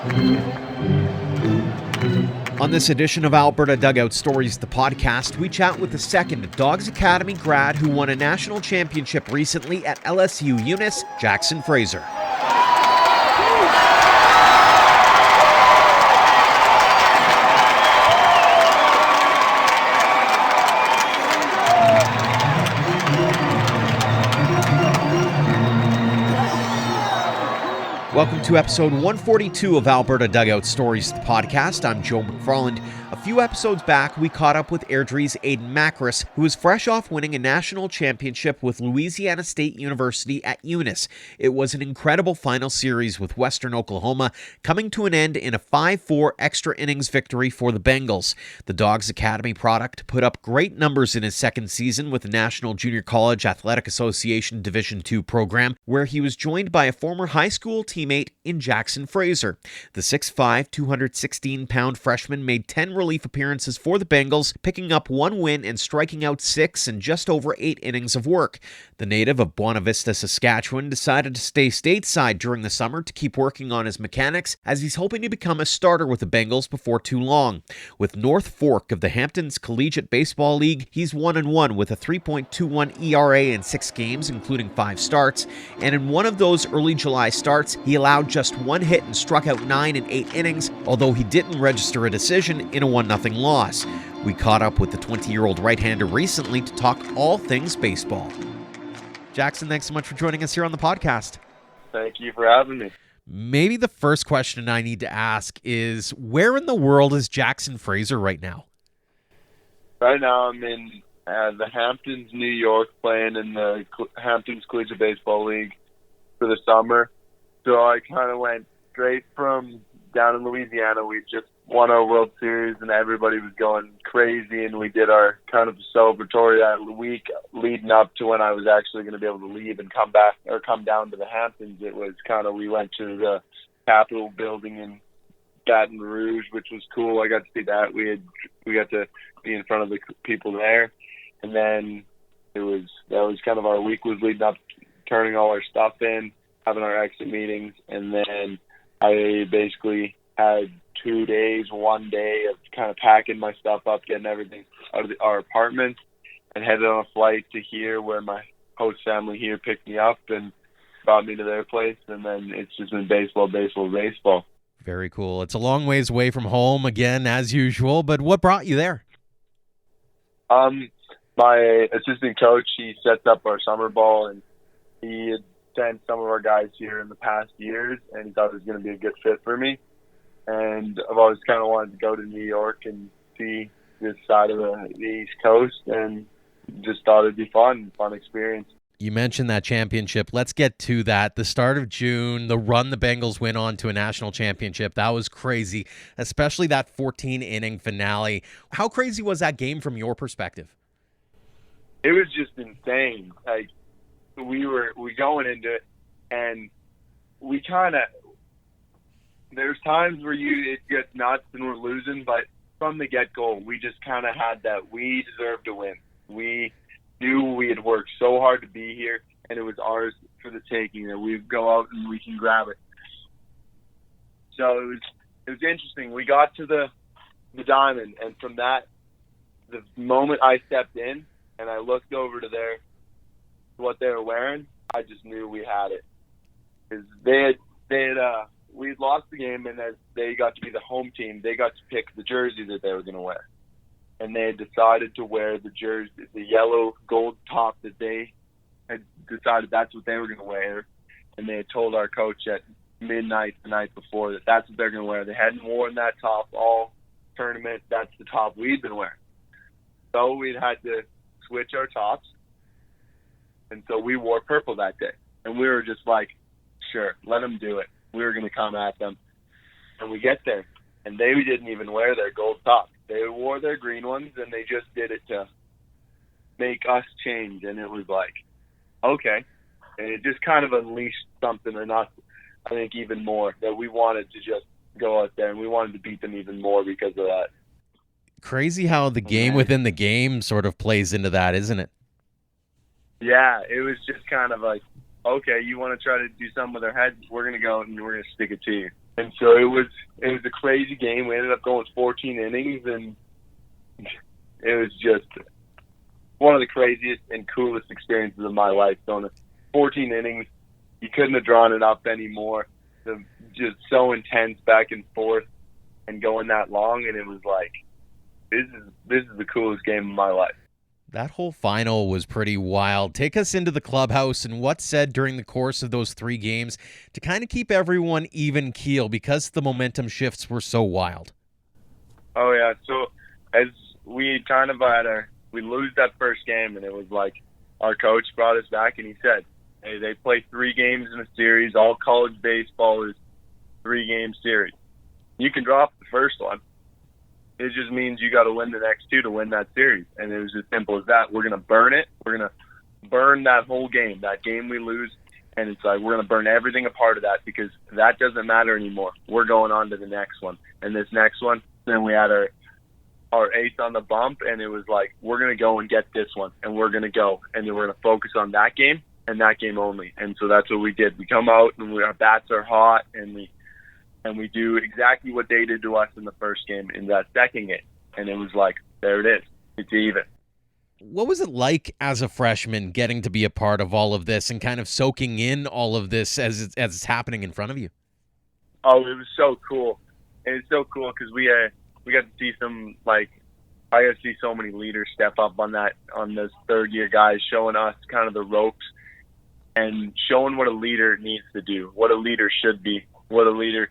On this edition of Alberta Dugout Stories, the podcast, we chat with the second Dogs Academy grad who won a national championship recently at LSU Eunice, Jackson Fraser. Welcome to episode 142 of Alberta Dugout Stories, the podcast. I'm Joe McFarland. A few episodes back, we caught up with Airdrie's Aiden Macris, who was fresh off winning a national championship with Louisiana State University at Eunice. It was an incredible final series with Western Oklahoma coming to an end in a 5-4 extra innings victory for the Bengals. The Dogs Academy product put up great numbers in his second season with the National Junior College Athletic Association Division II program, where he was joined by a former high school teammate in Jackson Fraser. The 6'5", 216-pound freshman made 10 relief appearances for the Bengals, picking up one win and striking out 6 in just over 8 innings of work. The native of Buena Vista, Saskatchewan, decided to stay stateside during the summer to keep working on his mechanics, as he's hoping to become a starter with the Bengals before too long. With North Fork of the Hamptons Collegiate Baseball League, he's 1-1 with a 3.21 ERA in 6 games, including 5 starts, and in one of those early July starts, he allowed just 1 hit and struck out 9 in 8 innings, although he didn't register a decision in a 1-0 loss. We caught up with the 20-year-old right-hander recently to talk all things baseball. Jackson, thanks so much for joining us here on the podcast. Thank you for having me. Maybe the first question I need to ask is, where in the world is Jackson Fraser right now? Right now I'm in the Hamptons, New York, playing in the Hamptons Collegiate Baseball League for the summer. So I kind of went straight from down in Louisiana. We just won our World Series and everybody was going crazy, and we did our kind of celebratory that week leading up to when I was actually going to be able to leave and come back or come down to the Hamptons. It was kind of, we went to the Capitol building in Baton Rouge, which was cool. I got to see that. We got to be in front of the people there, and then that was kind of our week was leading up, turning all our stuff in, having our exit meetings, and then I basically had 2 days, 1 day of kind of packing my stuff up, getting everything out of our apartment, and headed on a flight to here where my host family here picked me up and brought me to their place, and then it's just been baseball. Very cool. It's a long ways away from home again, as usual, but what brought you there? My assistant coach, he sets up our summer ball, and he had sent some of our guys here in the past years, and he thought it was going to be a good fit for me. And I've always kind of wanted to go to New York and see this side of the East Coast, and just thought it'd be fun experience. You mentioned that championship. Let's get to that. The start of June, the run the Bengals went on to a national championship. That was crazy, especially that 14-inning finale. How crazy was that game from your perspective? It was just insane. Like, we going into it, and we kind of, there's times where it gets nuts and we're losing, but from the get-go, we just kind of had that we deserved to win. We knew we had worked so hard to be here, and it was ours for the taking, that we go out and we can grab it. So it was interesting. We got to the diamond, and from that, the moment I stepped in and I looked over to what they were wearing, I just knew we had it. Because we had lost the game, and as they got to be the home team, they got to pick the jersey that they were going to wear. And they had decided to wear the jersey, the yellow gold top that they had decided that's what they were going to wear. And they had told our coach at midnight the night before that that's what they're going to wear. They hadn't worn that top all tournament. That's the top we'd been wearing. So we'd had to switch our tops. And so we wore purple that day. And we were just like, sure, let them do it. We were going to come at them. And we get there, and they didn't even wear their gold tops. They wore their green ones, and they just did it to make us change. And it was like, okay. And it just kind of unleashed something in us, I think, even more, that we wanted to just go out there, and we wanted to beat them even more because of that. Crazy how the game within the game sort of plays into that, isn't it? Yeah, it was just kind of like, okay, you want to try to do something with our heads, we're going to go and we're going to stick it to you. And so it was a crazy game. We ended up going 14 innings, and it was just one of the craziest and coolest experiences of my life. Going to 14 innings, you couldn't have drawn it up anymore. Just so intense back and forth, and going that long, and it was like, this is the coolest game of my life. That whole final was pretty wild. Take us into the clubhouse and what's said during the course of those 3 games to kind of keep everyone even keel because the momentum shifts were so wild. Oh, yeah. So as we kind of we lose that first game, and it was like our coach brought us back, and he said, hey, they play 3 games in a series. All college baseball is 3-game series. You can drop the first one. It just means you got to win the next 2 to win that series. And it was as simple as that. We're going to burn it. We're going to burn that whole game, that game we lose. And it's like, we're going to burn everything apart of that because that doesn't matter anymore. We're going on to the next one. And this next one, then we had our eighth on the bump, and it was like, we're going to go and get this one, and we're going to go. And then we're going to focus on that game and that game only. And so that's what we did. We come out, and our bats are hot, and we do exactly what they did to us in the first game in that second game. And it was like, there it is. It's even. What was it like as a freshman getting to be a part of all of this and kind of soaking in all of this as it's happening in front of you? Oh, it was so cool. And it's so cool because we got to see I got to see so many leaders step up on those third-year guys, showing us kind of the ropes and showing what a leader needs to do, what a leader should be, what a leader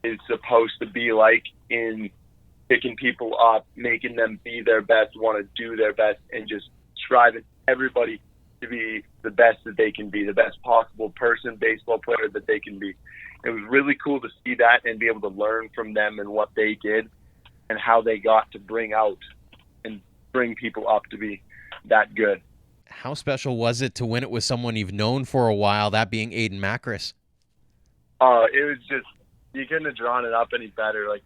is supposed to be like in picking people up, making them be their best, want to do their best, and just striving everybody to be the best that they can be, the best possible person, baseball player that they can be. It was really cool to see that and be able to learn from them and what they did and how they got to bring out and bring people up to be that good. How special was it to win it with someone you've known for a while, that being Aiden Macris? It was just, you couldn't have drawn it up any better. Like,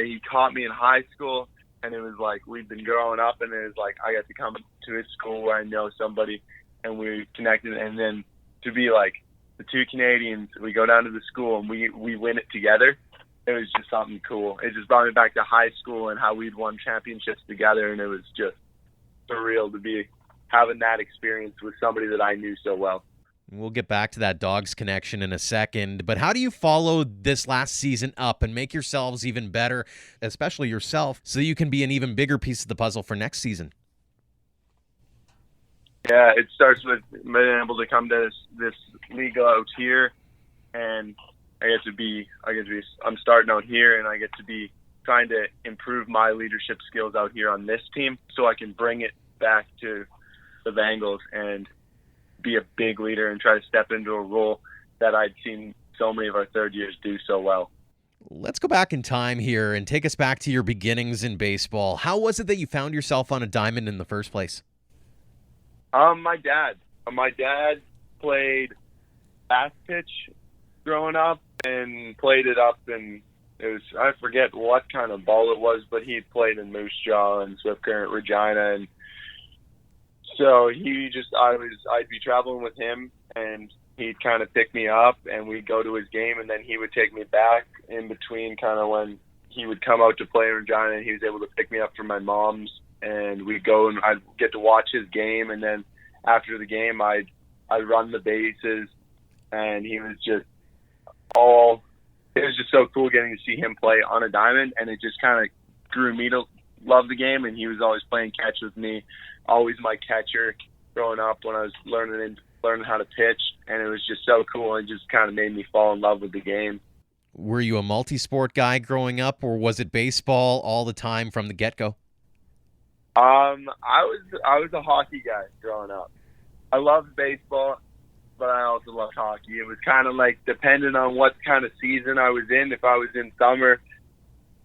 he caught me in high school, and it was like we'd been growing up, and it was like I got to come to his school where I know somebody, and we connected. And then to be like the 2 Canadians, we go down to the school and we win it together. It was just something cool. It just brought me back to high school and how we'd won championships together, and it was just surreal to be having that experience with somebody that I knew so well. We'll get back to that Dogs connection in a second, but how do you follow this last season up and make yourselves even better, especially yourself, so you can be an even bigger piece of the puzzle for next season? Yeah, it starts with being able to come to this league out here, and I'm starting out here, and I get to be trying to improve my leadership skills out here on this team so I can bring it back to the Bengals and be a big leader and try to step into a role that I'd seen so many of our third years do so well. Let's go back in time here and take us back to your beginnings in baseball. How was it that you found yourself on a diamond in the first place? My dad played fast pitch growing up and played it up, and it was, I forget what kind of ball it was, but he played in Moose Jaw and Swift Current Regina, and so I'd be traveling with him, and he'd kind of pick me up, and we'd go to his game, and then he would take me back in between kind of when he would come out to play in Regina, and he was able to pick me up from my mom's, and we'd go and I'd get to watch his game, and then after the game, I'd run the bases, and it was just so cool getting to see him play on a diamond, and it just kind of grew me to love the game, and he was always playing catch with me, always my catcher growing up when I was learning how to pitch, and it was just so cool. It just kind of made me fall in love with the game. Were you a multi-sport guy growing up, or was it baseball all the time from the get-go? I was a hockey guy growing up. I loved baseball, but I also loved hockey. It was kind of like depending on what kind of season I was in. If I was in summer,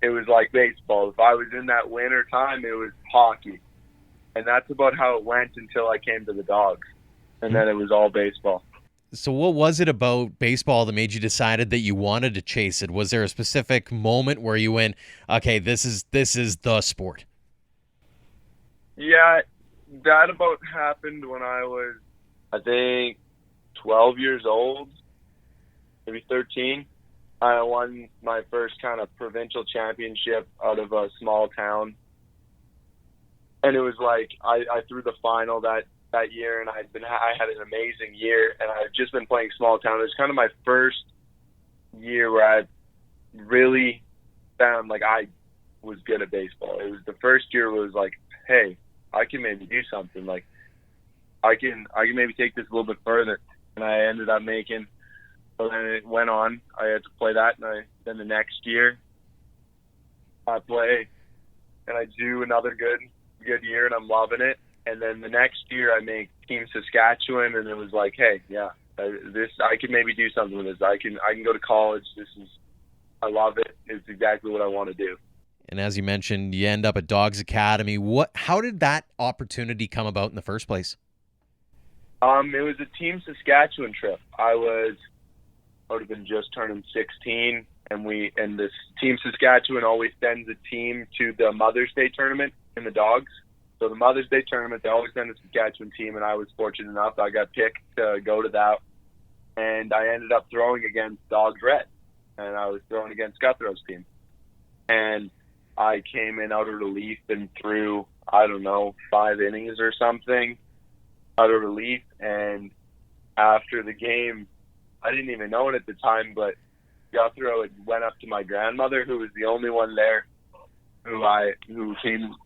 it was like baseball. If I was in that winter time, it was hockey. And that's about how it went until I came to the Dogs. And then it was all baseball. So what was it about baseball that made you decided that you wanted to chase it? Was there a specific moment where you went, okay, this is the sport? Yeah, that about happened when I was, I think, 12 years old, maybe 13. I won my first kind of provincial championship out of a small town. And it was like I threw the final that year, and I had an amazing year, and I've just been playing small town. It was kind of my first year where I really found like I was good at baseball. It was the first year where it was like, hey, I can maybe do something. Like I can maybe take this a little bit further. And I ended up making. So then it went on. I had to play that, and then the next year I play, and I do another good year, and I'm loving it. And then the next year I make Team Saskatchewan, and it was like, hey, yeah, I can maybe do something with this. I can go to college. I love it. It's exactly what I want to do. And as you mentioned, you end up at Dogs Academy. How did that opportunity come about in the first place? It was a Team Saskatchewan trip. I would have been just turning 16, and this Team Saskatchewan always sends a team to the Mother's Day tournament in the Dogs. So the Mother's Day tournament, they always send a Saskatchewan team, and I was fortunate enough I got picked to go to that. And I ended up throwing against Dogs Red, and I was throwing against Guthrow's team. And I came in out of relief and threw, 5 innings or something out of relief. And after the game, I didn't even know it at the time, but Guthrow had went up to my grandmother, who was the only one there who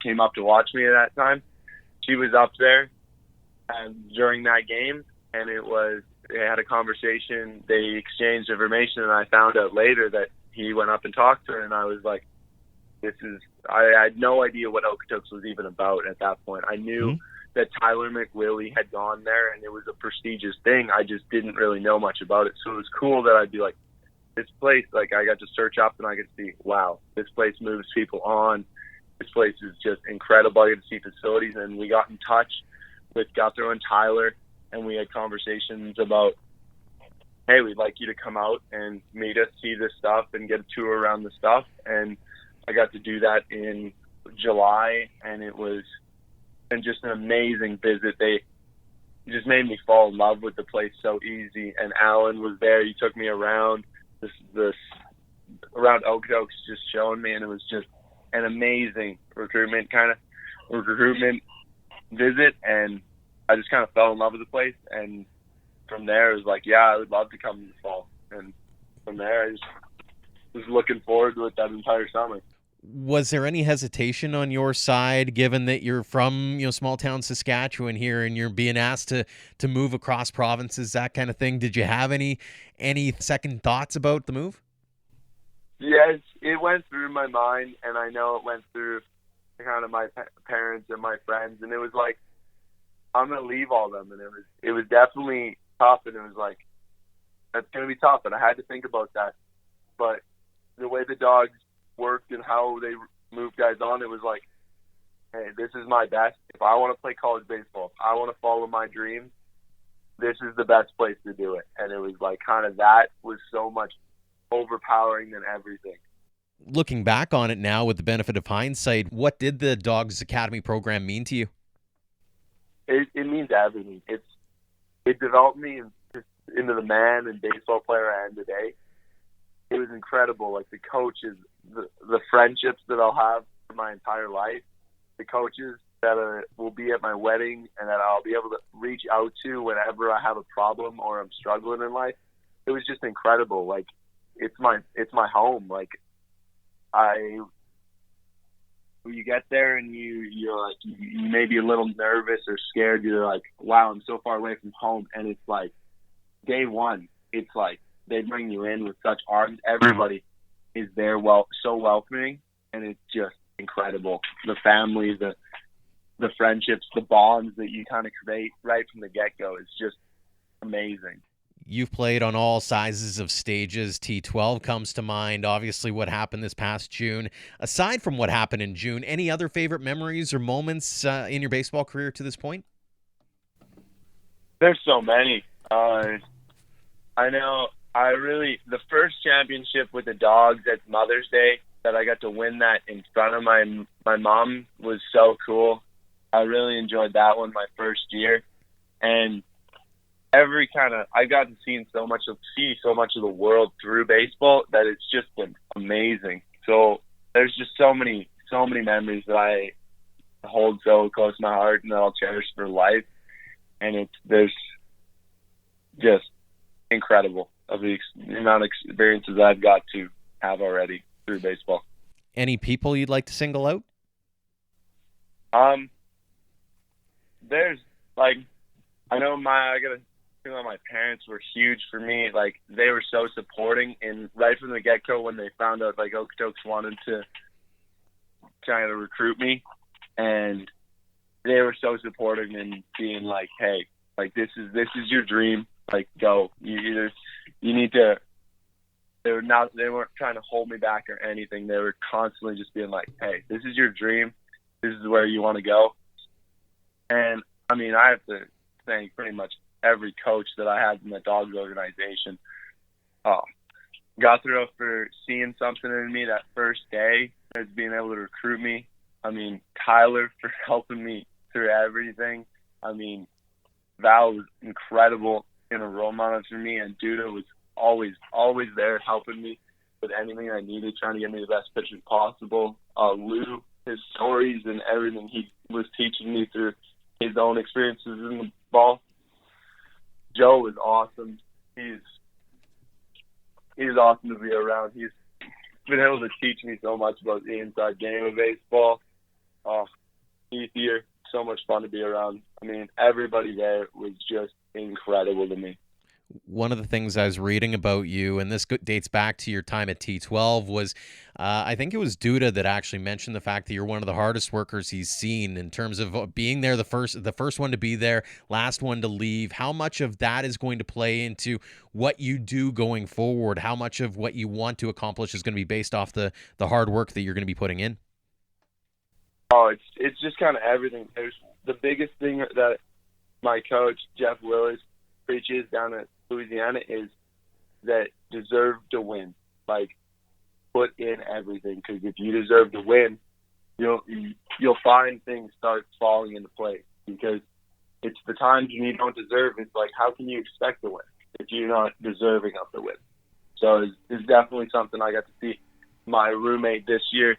came up to watch me at that time. She was up there and during that game, and they had a conversation. They exchanged information, and I found out later that he went up and talked to her, and I was like, I had no idea what Okotoks was even about at that point. I knew that Tyler McWillie had gone there, and it was a prestigious thing. I just didn't really know much about it. So it was cool that I'd be like, this place, like I got to search up and I could see, wow, this place moves people on. This place is just incredible. I get to see facilities, and we got in touch with Guthrow and Tyler, and we had conversations about, hey, we'd like you to come out and meet us, see this stuff, and get a tour around the stuff. And I got to do that in July, and it was just an amazing visit. They just made me fall in love with the place so easy. And Alan was there. He took me around this around Okotoks, just showing me, and it was just an amazing recruitment visit. And I just kind of fell in love with the place. And from there, it was like, yeah, I would love to come in the fall. And from there, I just was looking forward to it that entire summer. Was there any hesitation on your side, given that you're from, small town Saskatchewan here, and you're being asked to move across provinces, that kind of thing? Did you have any second thoughts about the move? Yes, it went through my mind, and I know it went through kind of my parents and my friends, and it was like, I'm going to leave all them, and it was definitely tough, and it was like, that's going to be tough, and I had to think about that. But the way the Dogs worked and how they moved guys on, it was like, hey, this is my best. If I want to play college baseball, if I want to follow my dreams, this is the best place to do it. And it was like kind of that was so much overpowering than everything. Looking back on it now with the benefit of hindsight, what did the Dogs Academy program mean to you? It means everything. It developed me into the man and baseball player I am today. It was incredible. Like the coaches, the friendships that I'll have for my entire life, the coaches that will be at my wedding and that I'll be able to reach out to whenever I have a problem or I'm struggling in life. It was just incredible. Like it's my home. Like you get there and you're like, you may be a little nervous or scared. You're like, wow, I'm so far away from home. And it's like day one, it's like they bring you in with such arms. Everybody is there, so welcoming, and it's just incredible. The family, the friendships, the bonds that you kind of create right from the get-go is just amazing. You've played on all sizes of stages. T12 comes to mind. Obviously, what happened this past June. Aside from what happened in June, any other favorite memories or moments in your baseball career to this point? There's so many. I know. The first championship with the Dogs at Mother's Day, that I got to win that in front of my mom, was so cool. I really enjoyed that one my first year. And I got to see so much of the world through baseball that it's just been amazing. So there's just so many memories that I hold so close to my heart and that I'll cherish for life. And there's just incredible of the amount of experiences I've got to have already through baseball. Any people you'd like to single out? There's I know my parents were huge for me. They were so supporting, and right from the get-go when they found out Okotoks wanted to try to recruit me, and they were so supportive and being like, hey, this is your dream, go. You need to. They weren't trying to hold me back or anything. They were constantly just being like, hey, this is your dream, this is where you want to go. And I mean, I have to thank pretty much every coach that I had in the Dogs organization. Got through for seeing something in me that first day as being able to recruit me. I mean, Tyler for helping me through everything. I mean, Val was incredible in a role model for me, and Duda was always there helping me with anything I needed, trying to get me the best pitcher possible. Lou, his stories and everything he was teaching me through his own experiences in the ball. Joe was awesome. He's awesome to be around. He's been able to teach me so much about the inside game of baseball. He's here. So much fun to be around. I mean, everybody there was just incredible to me. One of the things I was reading about you, and this dates back to your time at T12, was I think it was Duda that actually mentioned the fact that you're one of the hardest workers he's seen in terms of being there, the first one to be there, last one to leave. How much of that is going to play into what you do going forward? How much of what you want to accomplish is going to be based off the hard work that you're going to be putting in? Oh, it's just kind of everything. There's the biggest thing that my coach, Jeff Willis, preaches down at Louisiana is that deserve to win. Put in everything, because if you deserve to win, you'll find things start falling into place. Because it's the times when you don't deserve. It's how can you expect to win if you're not deserving of the win? So it's definitely something I got to see. My roommate this year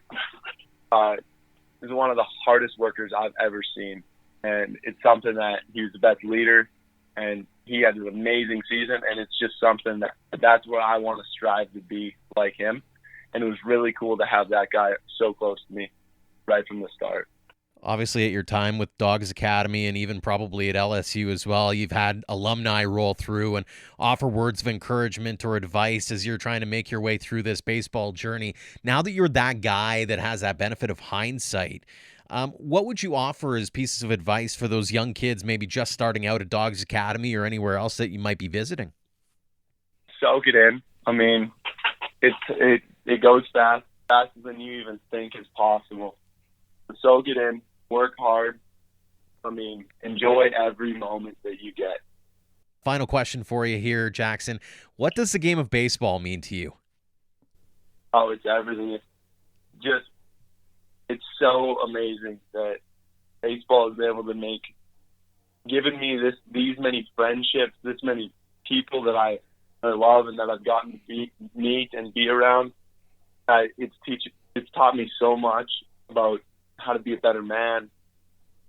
is one of the hardest workers I've ever seen, and it's something that he was the best leader. And he had an amazing season, and it's just something that's what I want to strive to be like him. And it was really cool to have that guy so close to me right from the start. Obviously, at your time with Dogs Academy and even probably at LSU as well, you've had alumni roll through and offer words of encouragement or advice as you're trying to make your way through this baseball journey. Now that you're that guy that has that benefit of hindsight, what would you offer as pieces of advice for those young kids maybe just starting out at Dogs Academy or anywhere else that you might be visiting? Soak it in. I mean, it goes faster than you even think is possible. Soak it in, work hard. I mean, enjoy every moment that you get. Final question for you here, Jackson. What does the game of baseball mean to you? Oh, it's everything. It's so amazing that baseball has been able to given me these many friendships, this many people that I love and that I've gotten to meet and be around. It's taught me so much about how to be a better man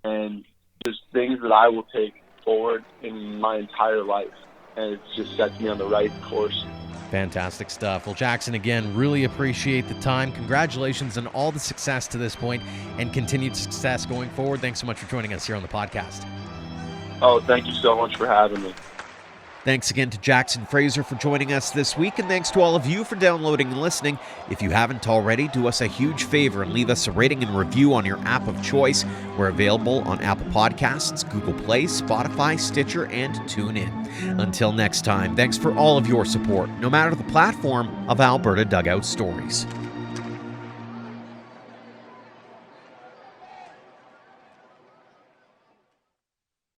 and just things that I will take forward in my entire life. And it just sets me on the right course. Fantastic stuff. Well, Jackson, again, really appreciate the time. Congratulations on all the success to this point and continued success going forward. Thanks so much for joining us here on the podcast. Oh, thank you so much for having me. Thanks again to Jackson Fraser for joining us this week, and thanks to all of you for downloading and listening. If you haven't already, do us a huge favor and leave us a rating and review on your app of choice. We're available on Apple Podcasts, Google Play, Spotify, Stitcher, and TuneIn. Until next time, thanks for all of your support, no matter the platform, of Alberta Dugout Stories.